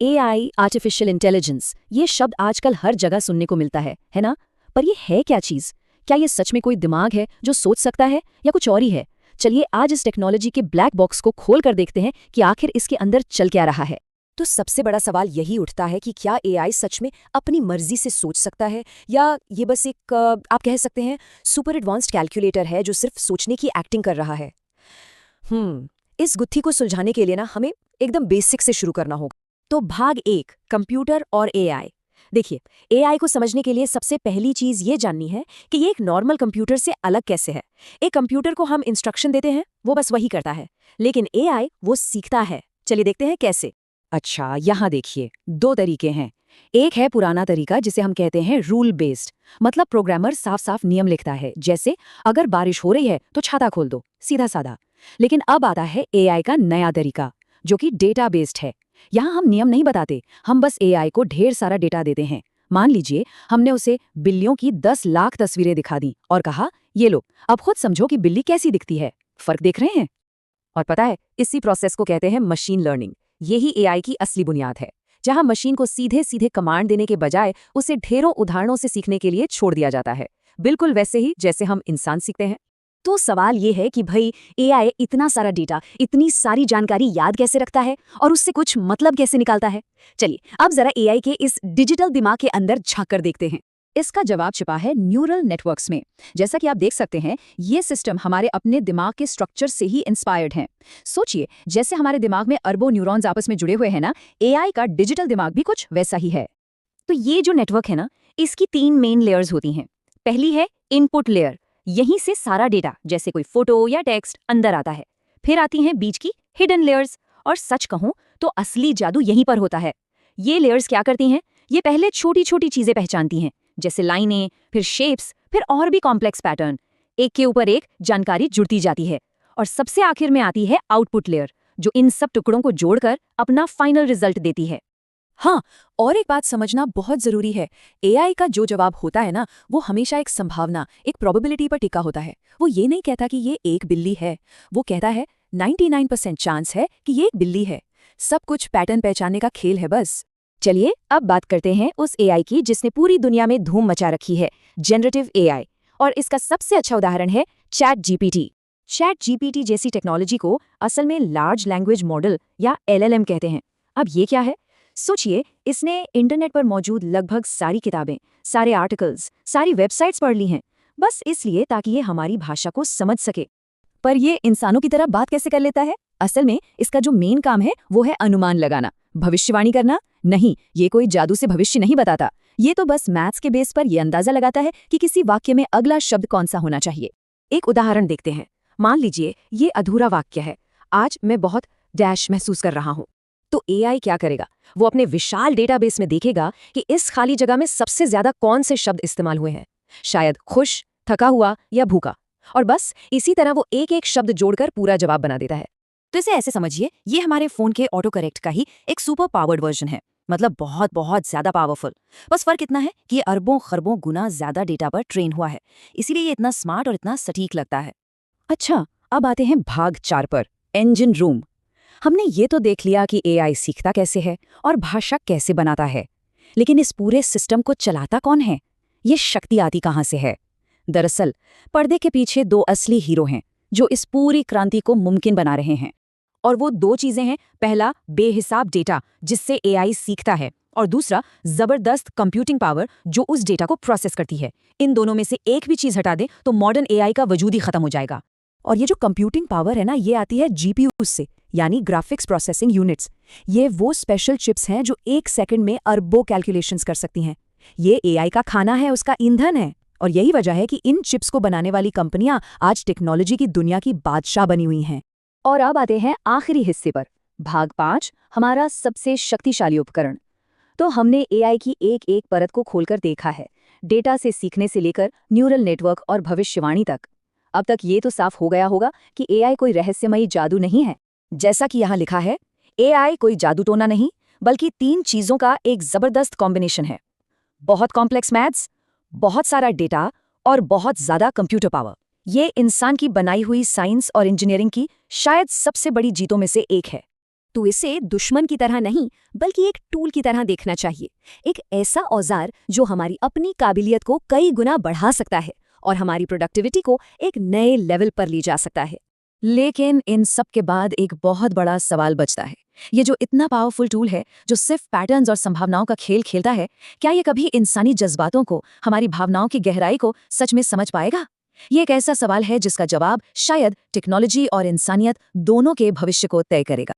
AI, artificial intelligence, ये शब्द आजकल हर जगह सुनने को मिलता है ना? पर ये है क्या चीज़? क्या ये सच में कोई दिमाग है जो सोच सकता है या कुछ और ही है? चलिए आज इस टेक्नोलॉजी के ब्लैक बॉक्स को खोल कर देखते हैं कि आखिर इसके अंदर चल क्या रहा है। तो सबसे बड़ा सवाल यही उठता है कि क्या एआई सच में अपनी मर्जी से सोच सकता है या ये बस एक आप कह सकते हैं सुपर एडवांस्ड कैलकुलेटर है जो सिर्फ सोचने की एक्टिंग कर रहा है। इस गुत्थी को सुलझाने के लिए ना हमें एकदम बेसिक से शुरू करना होगा। तो भाग 1, कंप्यूटर और एआई। देखिए, एआई को समझने के लिए सबसे पहली चीज ये जाननी है कि ये एक नॉर्मल कंप्यूटर से अलग कैसे है। एक कंप्यूटर को हम इंस्ट्रक्शन देते हैं, वो बस वही करता है, लेकिन एआई वो सीखता है। चलिए देखते हैं कैसे। अच्छा, यहाँ देखिए, दो तरीके हैं। एक है पुराना तरीका जिसे हम कहते हैं रूल बेस्ड, मतलब प्रोग्रामर साफ साफ नियम लिखता है, जैसे अगर बारिश हो रही है तो छाता खोल दो, सीधा साधा। लेकिन अब आता है एआई का नया तरीका, जो कि डेटा बेस्ड है। यहाँ हम नियम नहीं बताते, हम बस एआई को ढेर सारा डेटा देते हैं। मान लीजिए हमने उसे बिल्लियों की 10 लाख तस्वीरें दिखा दी और कहा, ये लो, अब खुद समझो कि बिल्ली कैसी दिखती है। फर्क देख रहे हैं? और पता है, इसी प्रोसेस को कहते हैं मशीन लर्निंग। यही एआई की असली बुनियाद है, जहां मशीन को सीधे सीधे कमांड देने के बजाय उसे ढेरों उदाहरणों से सीखने के लिए छोड़ दिया जाता है, बिल्कुल वैसे ही जैसे हम इंसान सीखते हैं। तो सवाल ये है कि भाई एआई इतना सारा डेटा, इतनी सारी जानकारी याद कैसे रखता है और उससे कुछ मतलब कैसे निकालता है। चलिए अब जरा एआई के इस डिजिटल दिमाग के अंदर झांक कर देखते हैं। इसका जवाब छिपा है न्यूरल नेटवर्क्स में। जैसा कि आप देख सकते हैं, ये सिस्टम हमारे अपने दिमाग के स्ट्रक्चर से ही इंस्पायर्ड हैं। सोचिए, जैसे हमारे दिमाग में अरबों न्यूरॉन्स आपस में जुड़े हुए हैं ना, एआई का डिजिटल दिमाग भी कुछ वैसा ही है। तो ये जो नेटवर्क है ना, इसकी 3 मेन लेयर्स होती हैं। पहली है इनपुट लेयर, यहीं से सारा डेटा जैसे कोई फोटो या टेक्स्ट अंदर आता है। फिर आती हैं बीच की हिडन लेयर्स, और सच कहूं तो असली जादू यहीं पर होता है। ये लेयर्स क्या करती हैं? ये पहले छोटी छोटी चीजें पहचानती हैं, जैसे लाइनें, फिर शेप्स, फिर और भी कॉम्प्लेक्स पैटर्न। एक के ऊपर एक जानकारी जुड़ती जाती है, और सबसे आखिर में आती है आउटपुट लेयर, जो इन सब टुकड़ों को जोड़कर अपना फाइनल रिजल्ट देती है। हाँ, और एक बात समझना बहुत जरूरी है। एआई का जो जवाब होता है ना, वो हमेशा एक संभावना, एक प्रोबेबिलिटी पर टिका होता है। वो ये नहीं कहता कि ये एक बिल्ली है, वो कहता है 99% चांस है कि ये एक बिल्ली है। सब कुछ पैटर्न पहचानने का खेल है बस। चलिए अब बात करते हैं उस एआई की जिसने पूरी दुनिया में धूम मचा रखी है, जनरेटिव एआई। और इसका सबसे अच्छा उदाहरण है चैट जीपीटी। चैट जीपीटी जैसी टेक्नोलॉजी को असल में लार्ज लैंग्वेज मॉडल या एलएलएम कहते हैं। अब ये क्या है? सोचिए, इसने इंटरनेट पर मौजूद लगभग सारी किताबें, सारे आर्टिकल्स, सारी वेबसाइट्स पढ़ ली हैं, बस इसलिए ताकि ये हमारी भाषा को समझ सके। पर ये इंसानों की तरह बात कैसे कर लेता है? असल में इसका जो मेन काम है वो है अनुमान लगाना, भविष्यवाणी करना। नहीं, ये कोई जादू से भविष्य नहीं बताता। ये तो बस मैथ्स के बेस पर ये अंदाजा लगाता है कि किसी वाक्य में अगला शब्द कौन सा होना चाहिए। एक उदाहरण देखते हैं। मान लीजिए ये अधूरा वाक्य है, आज मैं बहुत डैश महसूस कर रहा हूं। तो एआई क्या करेगा? वो अपने विशाल डेटाबेस में देखेगा कि इस खाली जगह में सबसे ज्यादा कौन से शब्द इस्तेमाल हुए हैं, शायद खुश, थका हुआ या भूखा। और बस इसी तरह वो एक एक शब्द जोड़कर पूरा जवाब बना देता है। तो इसे ऐसे समझिए, ये हमारे फोन के ऑटो करेक्ट का ही एक सुपर पावर्ड वर्जन है, मतलब बहुत बहुत ज्यादा पावरफुल। बस फर्क इतना है कि ये अरबों खरबों गुना ज्यादा डेटा पर ट्रेन हुआ है, इसीलिए ये इतना स्मार्ट और इतना सटीक लगता है। अच्छा, अब आते हैं भाग 4 पर, इंजन रूम। हमने ये तो देख लिया कि एआई सीखता कैसे है और भाषा कैसे बनाता है, लेकिन इस पूरे सिस्टम को चलाता कौन है? ये शक्ति आती कहाँ से है? दरअसल पर्दे के पीछे दो असली हीरो हैं जो इस पूरी क्रांति को मुमकिन बना रहे हैं। और वो दो चीजें हैं, पहला बेहिसाब डेटा जिससे एआई सीखता है, और दूसरा जबरदस्त कंप्यूटिंग पावर जो उस डेटा को प्रोसेस करती है। इन दोनों में से एक भी चीज हटा दे तो मॉडर्न एआई का वजूद ही खत्म हो जाएगा। और ये जो कंप्यूटिंग पावर है ना, ये आती है जीपीयू से, यानी ग्राफिक्स प्रोसेसिंग यूनिट्स। ये वो स्पेशल चिप्स हैं जो 1 सेकंड में अरबों कैलकुलेशंस कर सकती हैं। ये एआई का खाना है, उसका ईंधन है। और यही वजह है कि इन चिप्स को बनाने वाली कंपनियां आज टेक्नोलॉजी की दुनिया की बादशाह बनी हुई हैं। और अब आते हैं आखिरी हिस्से पर, भाग 5, हमारा सबसे शक्तिशाली उपकरण। तो हमने एआई की एक एक परत को खोलकर देखा है, डेटा से सीखने से लेकर न्यूरल नेटवर्क और भविष्यवाणी तक। अब तक ये तो साफ हो गया होगा कि एआई कोई रहस्यमयी जादू नहीं है। जैसा कि यहाँ लिखा है, एआई कोई जादू टोना नहीं, बल्कि 3 चीजों का एक जबरदस्त कॉम्बिनेशन है। बहुत कॉम्प्लेक्स मैथ्स, बहुत सारा डेटा और बहुत ज्यादा कंप्यूटर पावर। ये इंसान की बनाई हुई साइंस और इंजीनियरिंग की शायद सबसे बड़ी जीतों में से एक है। तो इसे दुश्मन की तरह नहीं बल्कि एक टूल की तरह देखना चाहिए, एक ऐसा औजार जो हमारी अपनी काबिलियत को कई गुना बढ़ा सकता है और हमारी प्रोडक्टिविटी को एक नए लेवल पर ले जा सकता है। लेकिन इन सब के बाद एक बहुत बड़ा सवाल बचता है। ये जो इतना पावरफुल टूल है, जो सिर्फ पैटर्न्स और संभावनाओं का खेल खेलता है, क्या ये कभी इंसानी जज्बातों को, हमारी भावनाओं की गहराई को सच में समझ पाएगा? ये एक ऐसा सवाल है जिसका जवाब शायद टेक्नोलॉजी और इंसानियत दोनों के भविष्य को तय करेगा।